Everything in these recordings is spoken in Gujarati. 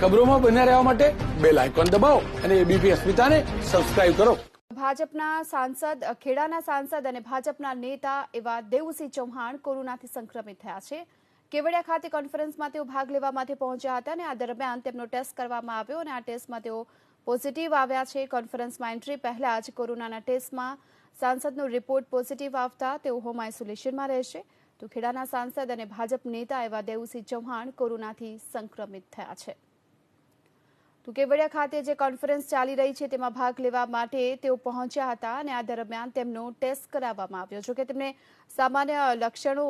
ખબરોમાં બન્યા રહેવા માટે બેલ આઇકોન દબાવો અને એબીપી અસ્મિતાને સબસ્ક્રાઇબ કરો। ભાજપના સાંસદ ખેડાના સાંસદ અને ભાજપના નેતા એવા દેવુસિંહ ચૌહાણ કોરોનાથી સંક્રમિત થયા છે। કેવડિયા ખાતે કોન્ફરન્સમાં તેઓ ભાગ લેવા માટે પહોંચ્યા હતા અને આ દરમિયાન તેમનો ટેસ્ટ કરવામાં આવ્યો અને આ ટેસ્ટમાં તેઓ પોઝિટિવ આવ્યા છે। કોન્ફરન્સમાં એન્ટ્રી પહેલા જ કોરોનાના ટેસ્ટમાં સાંસદનો રિપોર્ટ પોઝિટિવ આવતા તેઓ હોમ આઇસોલેશનમાં રહેશે। તો ખેડાના સાંસદ અને ભાજપ નેતા એવા દેવુસિંહ ચૌહાણ કોરોનાથી સંક્રમિત થયા છે। તો કેવડિયા ખાતે જે કોન્ફરન્સ ચાલી રહી છે તેમાં ભાગ લેવા માટે તેઓ પહોંચ્યા હતા અને આ દરમિયાન તેમનો ટેસ્ટ કરાવવામાં આવ્યો। જોકે તેમને સામાન્ય લક્ષણો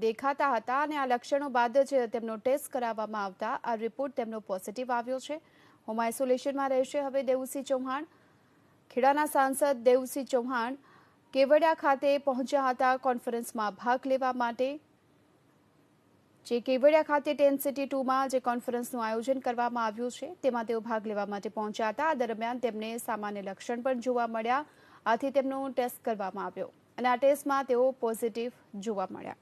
દેખાતા હતા અને આ લક્ષણો બાદ જ તેમનો ટેસ્ટ કરાવવામાં આવતા આ રિપોર્ટ તેમનો પોઝિટિવ આવ્યો છે। હોમ આઇસોલેશનમાં રહેશે હવે દેવુસિંહ ચૌહાણ। ખેડાના સાંસદ દેવુસિંહ ચૌહાણ કેવડિયા ખાતે પહોંચ્યા હતા કોન્ફરન્સમાં ભાગ લેવા માટે। જે કેવડિયા ખાતે ટેન્ટ સિટી 2માં જે કોન્ફરન્સનું આયોજન કરવામાં આવ્યું છે તેમાં તેઓ ભાગ લેવા માટે પહોંચ્યા હતા। આ દરમિયાન તેમને સામાન્ય લક્ષણ પણ જોવા મળ્યા, આથી તેમનો ટેસ્ટ કરવામાં આવ્યો અને આ ટેસ્ટમાં તેઓ પોઝિટિવ જોવા મળ્યા।